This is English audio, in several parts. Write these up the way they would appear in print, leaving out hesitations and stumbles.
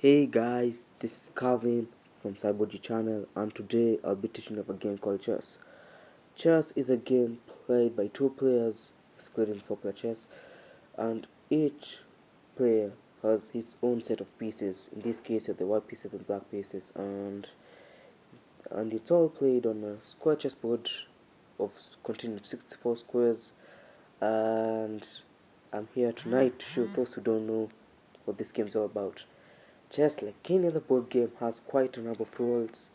Hey guys, this is Calvin from Cyborg channel, and today I'll be teaching you a game called chess. Chess is a game played by two players, excluding 4-player chess, and each player has his own set of pieces. In this case, the white pieces and black pieces, and it's all played on a square chessboard of containing 64 squares. And I'm here tonight to show those who don't know what this game's all about. Chess, like any other board game, has quite a number of rules,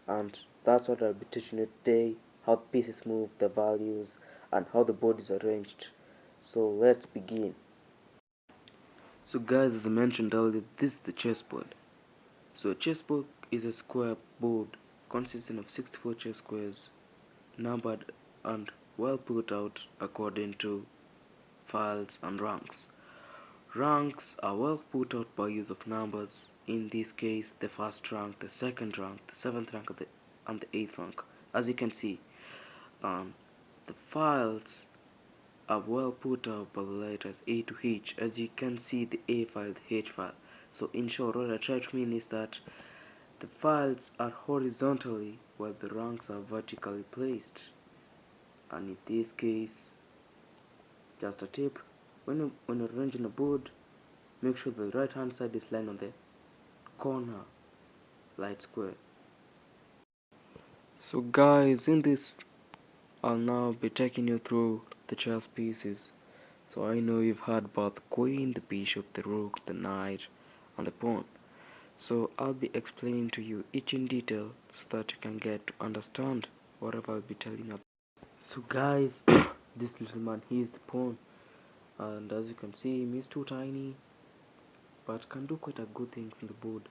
and that's what I'll be teaching you today: how the pieces move, the values, and how the board is arranged. So let's begin. So guys, as I mentioned earlier, this is the chessboard. So a chessboard is a square board consisting of 64 chess squares, numbered and well put out according to files and ranks. Ranks are well put out by use of numbers, in this case the first rank, the second rank, the seventh rank, and the eighth rank. As you can see, the files are well put out by the letters A to H. As you can see, the A file, the H file. So in short, what I try to mean is that the files are horizontally while the ranks are vertically placed. And in this case, just a tip: when you're arranging a board, make sure the right hand side is lying on the corner light square. So guys, in this I'll now be taking you through the chess pieces. So I know you've heard about the queen, the bishop, the rook, the knight, and the pawn. So I'll be explaining to you each in detail so that you can get to understand whatever I'll be telling you. So guys, this little man, he is the pawn, and as you can see, he's too tiny but can do quite a good things in the board.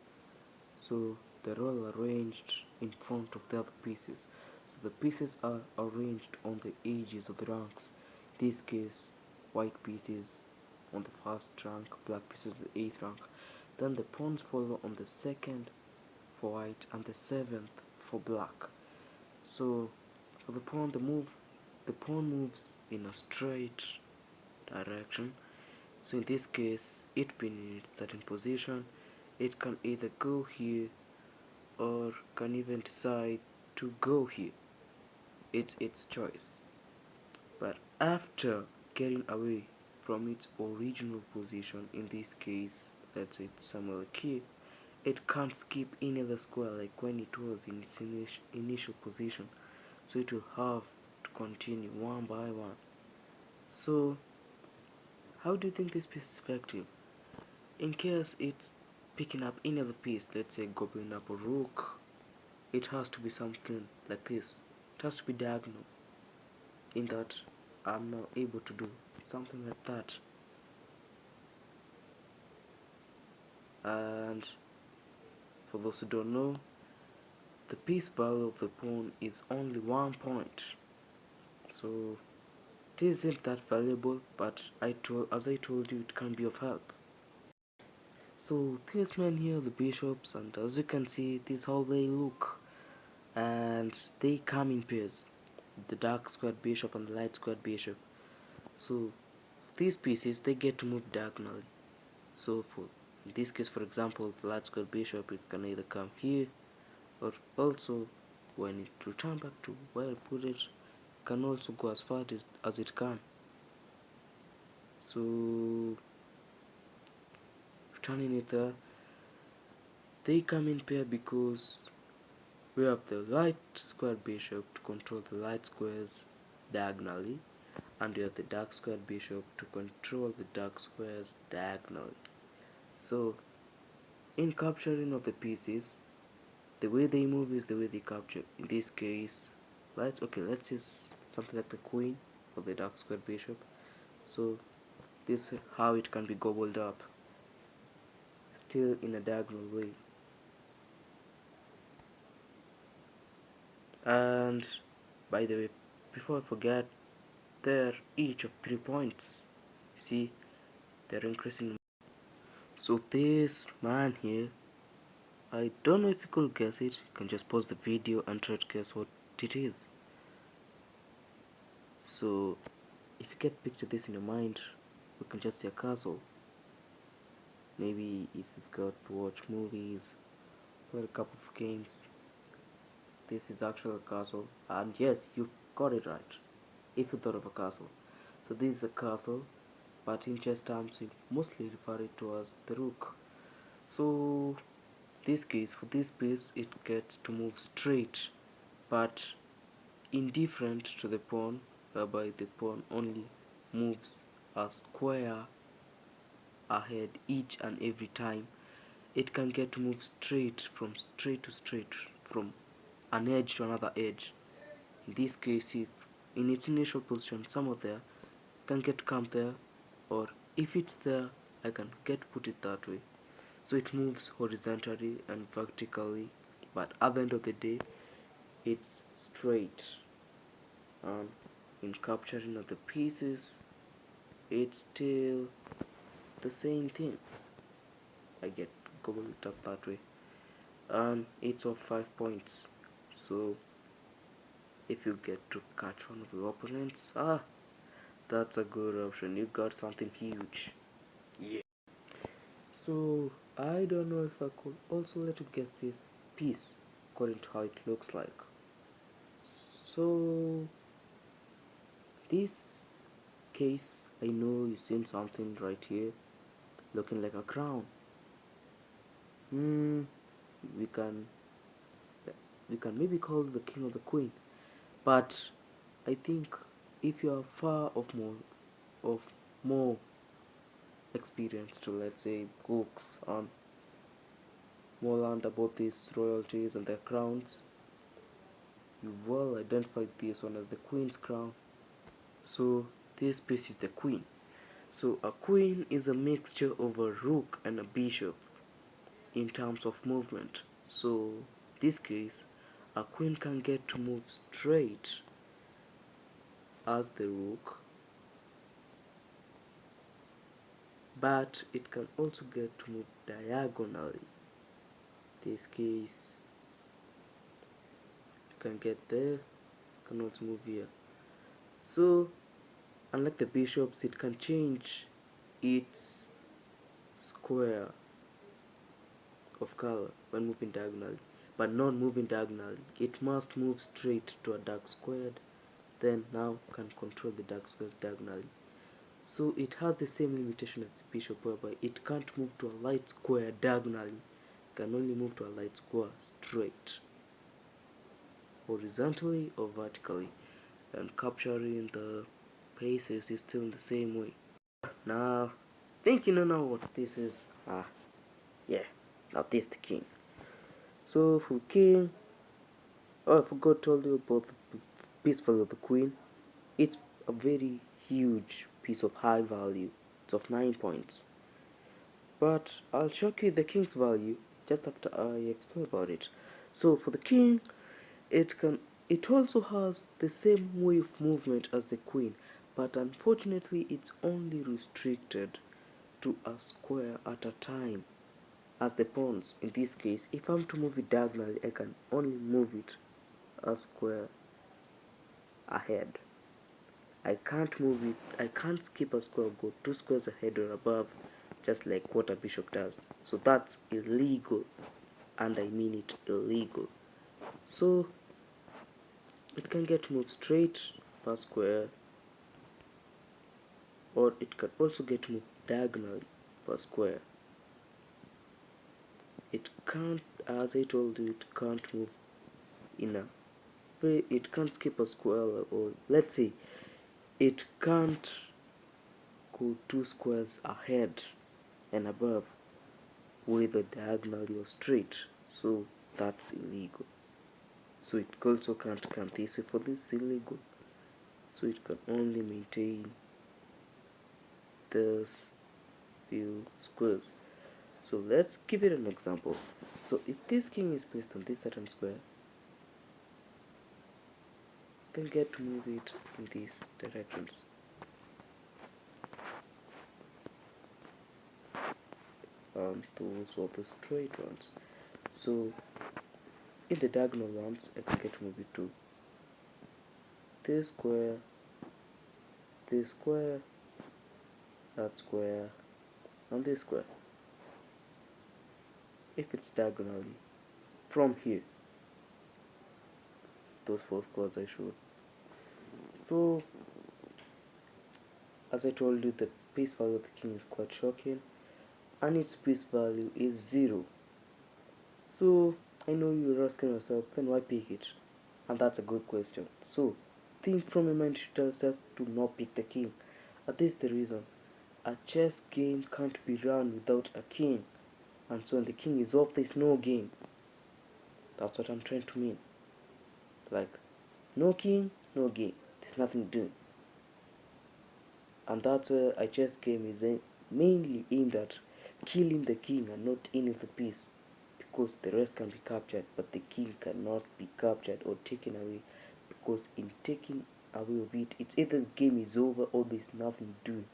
So they're all arranged in front of the other pieces. So the pieces are arranged on the edges of the ranks. In this case, white pieces on the first rank, black pieces on the eighth rank. Then the pawns follow on the second for white and the seventh for black. So for the pawn, the pawn moves in a straight direction. So in this case, it being in its certain position, it can either go here or can even decide to go here. It's its choice. But after getting away from its original position, in this case, let's say it's somewhere like here, it can't skip any other square like when it was in its initial position. So it will have to continue one by one. So how do you think this piece is effective? In case it's picking up any other piece, let's say gobbling up a rook, it has to be something like this. It has to be diagonal, in that I'm not able to do something like that. And for those who don't know, the piece value of the pawn is only 1 point. So it isn't that valuable, but as I told you, it can be of help. So these men here, the bishops, and as you can see, this is how they look, and they come in pairs, the dark squared bishop and the light squared bishop. So these pieces, they get to move diagonally. So for in this case, for example, the light squared bishop, it can either come here, or also when it returns back to where I put it, can also go as far as it can. So returning it there, they come in pair because we have the light squared bishop to control the light squares diagonally, and we have the dark squared bishop to control the dark squares diagonally. So in capturing of the pieces, the way they move is the way they capture. In this case, let's use something like the queen for the dark squared bishop. So this is how it can be gobbled up, still in a diagonal way. And by the way, before I forget, they're each of 3 points. See, they're increasing. So this man here, I don't know if you could guess it. You can just pause the video and try to guess what it is. So if you can picture this in your mind, we can just see a castle. Maybe if you've got to watch movies, play a couple of games. This is actually a castle, and yes, you've got it right. If you thought of a castle, so this is a castle, but in chess terms, we mostly refer it to as the rook. So, this case for this piece, it gets to move straight, but indifferent to the pawn, whereby the pawn only moves a square ahead each and every time. It can get to move straight to straight, from an edge to another edge. In this case, if in its initial position somewhere there, can get to come there, or if it's there, I can get put it that way. So it moves horizontally and vertically, but at the end of the day, it's straight. And in capturing of the pieces, it's still the same thing. I get gobbled up that way, and it's of 5 points. So if you get to catch one of your opponents, that's a good option. You got something huge. Yeah. So I don't know if I could also let you guess this piece according to how it looks like. So this case, I know you've seen something right here looking like a crown. We can maybe call the king or the queen, but I think if you are far of more experience to, let's say, books on more learned about these royalties and their crowns, you've well identified this one as the queen's crown. So this piece is the queen. So a queen is a mixture of a rook and a bishop in terms of movement. So this case, a queen can get to move straight as the rook, but it can also get to move diagonally. This case, you can get there, can also move here. So unlike the bishops, it can change its square of color when moving diagonally, but not moving diagonally. It must move straight to a dark squared, then now can control the dark squares diagonally. So it has the same limitation as the bishop, whereby it can't move to a light square diagonally, it can only move to a light square straight, horizontally or vertically, and capturing the paces is still in the same way. Now, think you know what this is? Yeah, now this is the king. So for king, I forgot to tell you about the piece value of the queen. It's a very huge piece of high value. It's of 9 points. But I'll show you the king's value just after I explain about it. So for the king, it also has the same way of movement as the queen, but unfortunately it's only restricted to a square at a time. As the pawns, in this case, if I'm to move it diagonally, I can only move it a square ahead. I can't skip a square, go 2 squares ahead or above, just like what a bishop does. So that's illegal, and I mean it, illegal. So it can get moved straight per square, or it can also get moved diagonally per square. It can't, as I told you, it can't move in a way, it can't skip a square, or let's say it can't go 2 squares ahead and above, whether diagonally or straight. So that's illegal. So it also can't come this way, for this is illegal. So it can only maintain those few squares. So let's give it an example. So if this king is placed on this certain square, you can get to move it in these directions. Those are the straight ones. So in the diagonal ones, I can get to move it to this square, that square, and this square. if it's diagonally from here, those four squares I showed. So as I told you, the piece value of the king is quite shocking, and its piece value is 0. So I know you're asking yourself, then why pick it? And that's a good question. So think from your mind to tell yourself to not pick the king. And this is the reason. A chess game can't be run without a king. And so when the king is off, there's no game. That's what I'm trying to mean. Like, no king, no game. There's nothing doing. And that's why a chess game is mainly aimed at killing the king and not any of the piece. Because the rest can be captured, but the king cannot be captured or taken away. Because in taking away of it, it's either the game is over or there's nothing doing.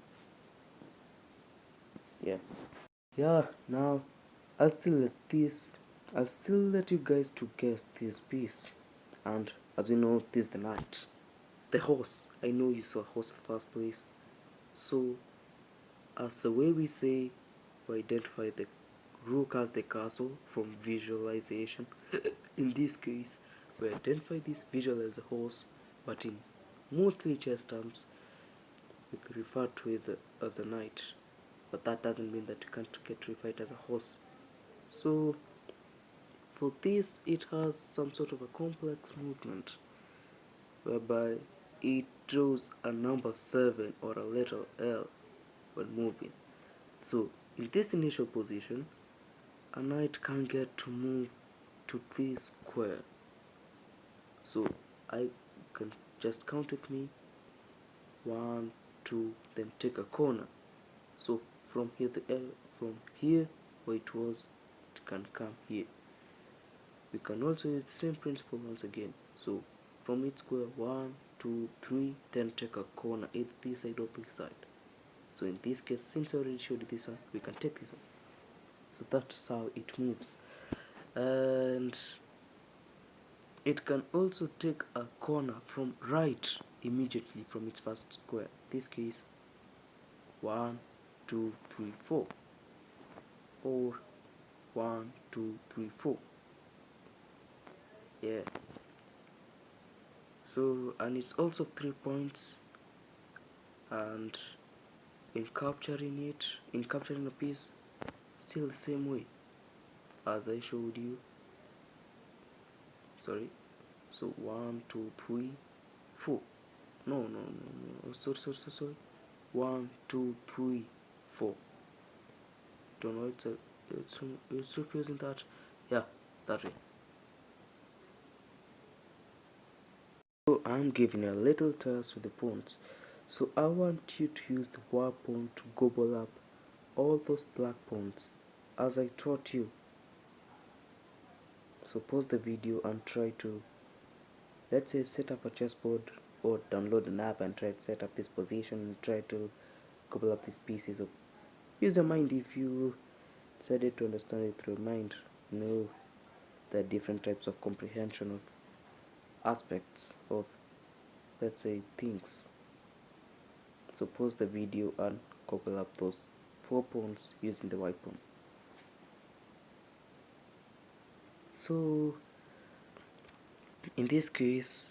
Yeah, now I'll still let you guys to guess this piece. And as we know, this is the knight. The horse. I know you saw horse in the first place. So as the way we say, we identify the rook as the castle from visualization. In this case, we identify this visual as a horse, but in mostly chess terms, we refer to it as a knight. But that doesn't mean that you can't get referred as a horse. So for this, it has some sort of a complex movement whereby it draws a number 7 or a letter L when moving. So in this initial position, a knight can get to move to this square. So I can just count with me 1, 2, then take a corner. So from here from here where it was, it can come here. We can also use the same principle once again. So from each square 1, 2, 3, then take a corner either this side or this side. So in this case, since I already showed you this one, we can take this one. So that's how it moves. And it can also take a corner from right immediately from its first square. In this case, 1, 2, 3, 4. Or 1, 2, 3, 4. Yeah. So, and it's also 3 points. And in capturing a piece, still the same way as I showed you. Sorry. So 1, 2, 3, 4. No. Sorry. 1, 2, 3, 4. Don't know. It's refusing that. Yeah, that way. So I'm giving you a little test with the pawns. So I want you to use the white pawn to gobble up all those black pawns as I taught you. So pause the video and try to, let's say, set up a chessboard or download an app and try to set up this position and try to gobble up these pieces. Of use your mind. If you decided to understand it through mind, know the different types of comprehension of aspects of, let's say, things. So pause the video and gobble up those 4 pawns using the white pawn. So in this case,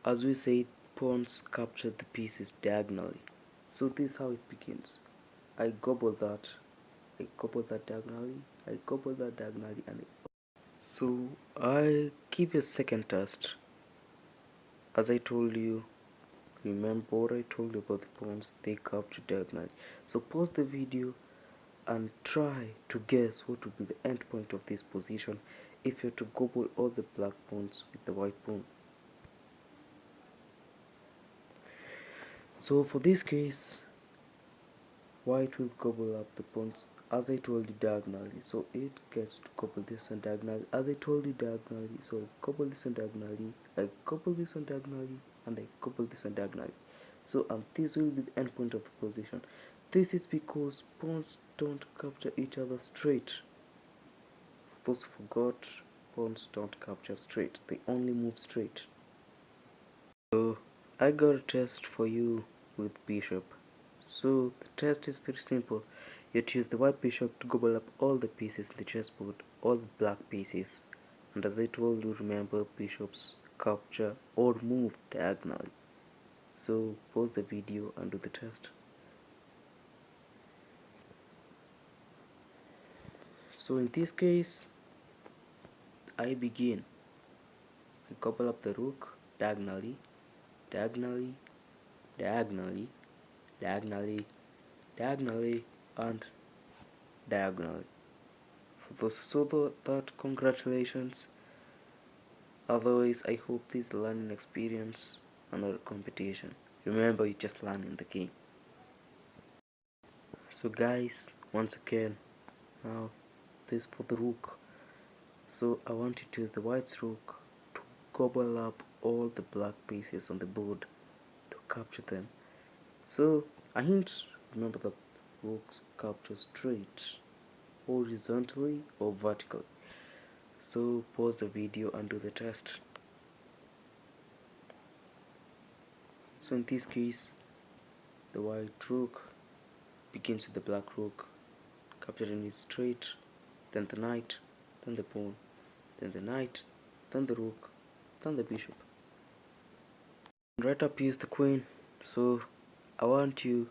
as we say, pawns capture the pieces diagonally. So this is how it begins. I gobble that diagonally, I gobble that diagonally, and so I give you a second test. As I told you, remember what I told you about the pawns, they capture diagonally. So pause the video and try to guess what would be the end point of this position if you're to gobble all the black pawns with the white pawn. So for this case, white will gobble up the pawns as I told you diagonally. So it gets to gobble this one diagonally as I told you diagonally. So I gobble this one diagonally, I gobble this one diagonally, and I gobble this one diagonally. So this will be the end point of the position. This is because pawns don't capture each other straight. For those who forgot, pawns don't capture straight, they only move straight. So I got a test for you with bishop. So the test is very simple. you have to use the white bishop to gobble up all the pieces in the chessboard, all the black pieces. And as I told you, remember, bishops capture or move diagonally. So pause the video and do the test. So in this case, I begin. I gobble up the rook diagonally, diagonally, diagonally, diagonally, diagonally, and diagonally. For those who saw that, congratulations. Otherwise, I hope this is a learning experience and not a competition. Remember, you just learn in the game. So guys, once again, now this for the rook. So I want you to use the white's rook to gobble up all the black pieces on the board to capture them. So a hint, remember that rooks capture straight, horizontally or vertically. So pause the video and do the test. So in this case, the white rook begins with the black rook, capturing it straight, then the knight, then the pawn, then the knight, then the rook, then the bishop. Right up use the queen, so I want you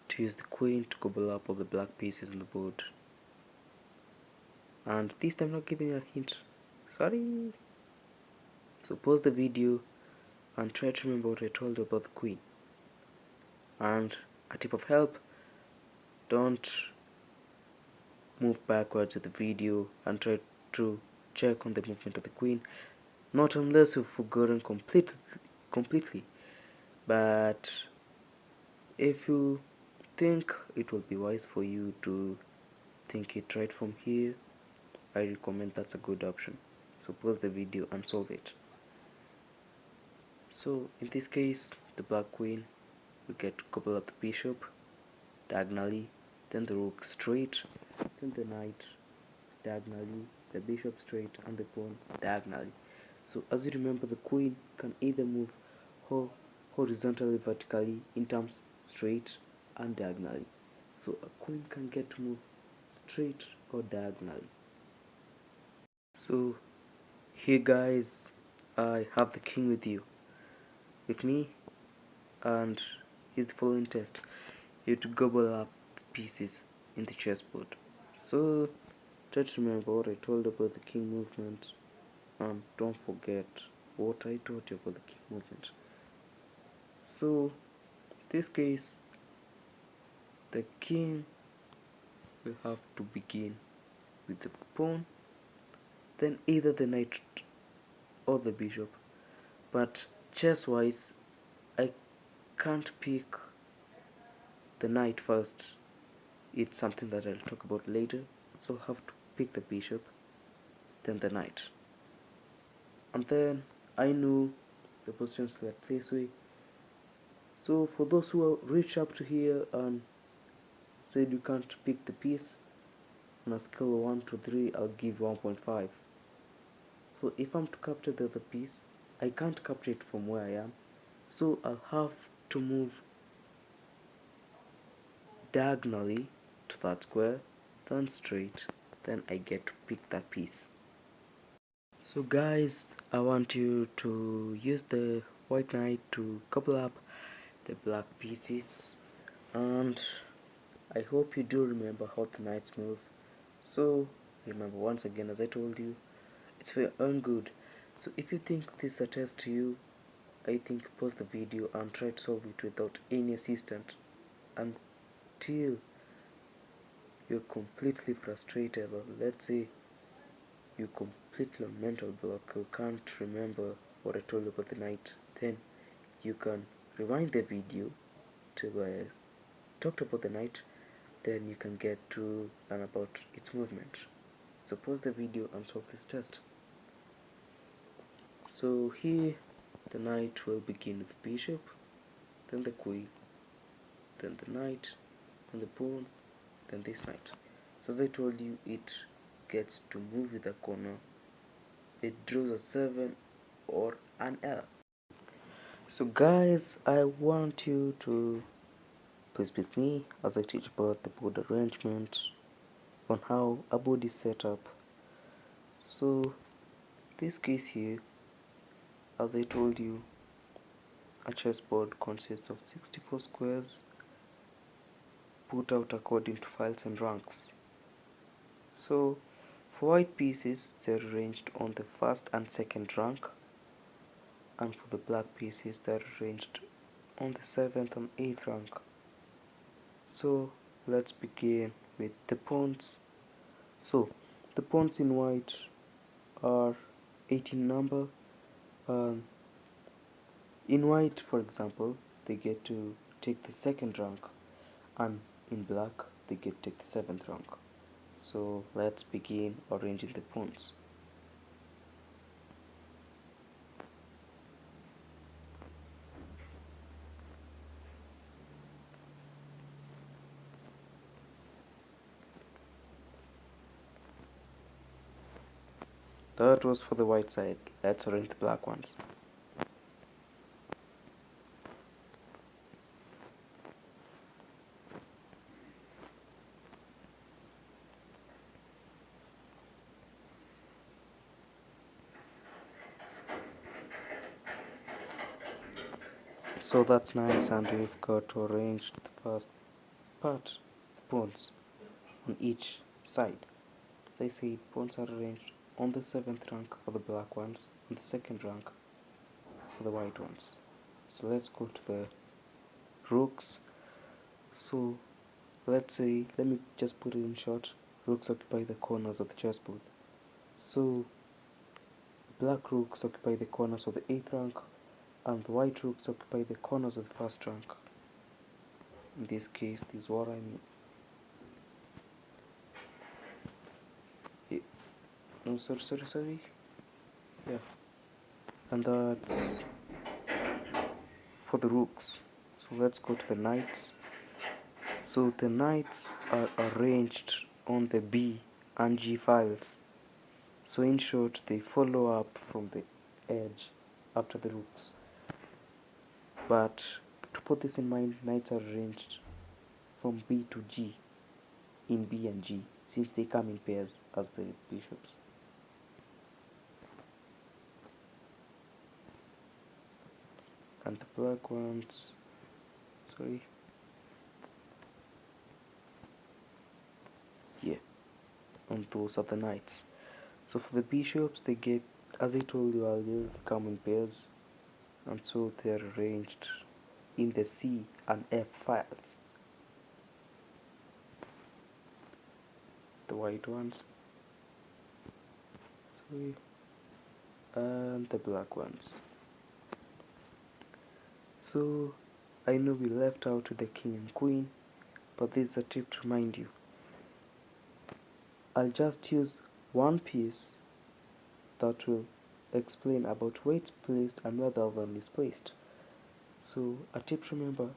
to use the queen to gobble up all the black pieces on the board. And this time I'm not giving you a hint, sorry. So pause the video and try to remember what I told you about the queen. And a tip of help, don't move backwards with the video and try to check on the movement of the queen, not unless you've forgotten completely. But if you think it will be wise for you to think it right from here, I recommend that's a good option. So pause the video and solve it. So in this case, the black queen will get to gobble up the bishop diagonally, then the rook straight, then the knight diagonally, the bishop straight, and the pawn diagonally. So as you remember, the queen can either move horizontally, vertically, in terms straight and diagonally. So a queen can get to move straight or diagonally. So here guys, I have the king with me, and here's the following test. You have to gobble up pieces in the chessboard. So try to remember what I told about the king movement, and don't forget what I taught you about the king movement. So this case, the king will have to begin with the pawn, then either the knight or the bishop. But chess wise, I can't pick the knight first. It's something that I'll talk about later. So I'll have to pick the bishop, then the knight. And then I know the positions like this way. So for those who reach up to here and said you can't pick the piece, on a scale of 1 to 3, I'll give 1.5. So if I'm to capture the other piece, I can't capture it from where I am. So I'll have to move diagonally to that square, then straight, then I get to pick that piece. So guys, I want you to use the white knight to couple up the black pieces, and I hope you do remember how the knights move. So remember, once again, as I told you, it's for your own good. So if you think this is a test to you, I think pause the video and try to solve it without any assistant until you're completely frustrated, or let's say you completely on mental block, you can't remember what I told you about the knight. Then you can rewind the video to where I talked about the knight, then you can get to learn about its movement. So pause the video and solve this test. So here the knight will begin with the bishop, then the queen, then the knight, then the pawn, then this knight. So as I told you, it gets to move with a corner, it draws a 7 or an L. So guys, I want you to Please be with me as I teach about the board arrangement on how a board is set up. So this case here, as I told you, a chessboard consists of 64 squares put out according to files and ranks. So for white pieces, they're arranged on the first and second rank, and for the black pieces, they're arranged on the 7th and 8th rank. So let's begin with the pawns. So the pawns in white are 18 number. In white, for example, they get to take the second rank, and in black they get to take the 7th rank. So let's begin arranging the pawns. That was for the white side. Let's arrange the black ones. So that's nice, and we've got to arrange the first part, the pawns, on each side. As I said, pawns are arranged on the 7th rank for the black ones, on the 2nd rank for the white ones. So let's go to the rooks. So let me just put it in short. Rooks occupy the corners of the chessboard. So black rooks occupy the corners of the 8th rank, and the white rooks occupy the corners of the 1st rank. In this case, this is what I mean. No, sorry. Yeah. And that's for the rooks. So let's go to the knights. So the knights are arranged on the B and G files. So in short, they follow up from the edge after the rooks. But to put this in mind, knights are arranged from B to G in B and G, since they come in pairs as the bishops. And the black ones, and those are the knights. So for the bishops, they get, as I told you earlier, they come in pairs, and so they're arranged in the C and F files. The white ones, and the black ones. So I know we left out the king and queen, but this is a tip to remind you. I'll just use one piece that will explain about where it's placed and where the other one is placed. So a tip to remember: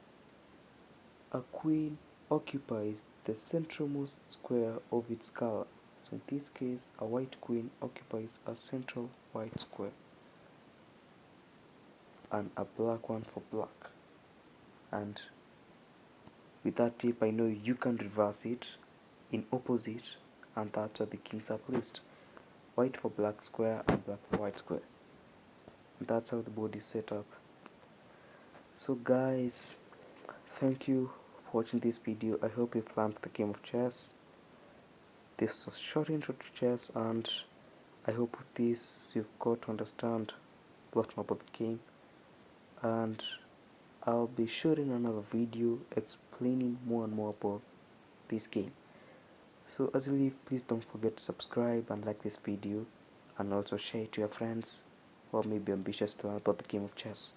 a queen occupies the centralmost square of its color. So in this case, a white queen occupies a central white square, and a black one for black. And with that tip, I know you can reverse it in opposite, and that's where the kings are placed: white for black square and black for white square. And that's how the board is set up. So guys, thank you for watching this video. I hope you've learned the game of chess. This was a short intro to chess, and I hope with this you've got to understand a lot more about the game. And I'll be shooting another video explaining more and more about this game. So as you leave, please don't forget to subscribe and like this video, and also share it to your friends who may be ambitious to learn about the game of chess.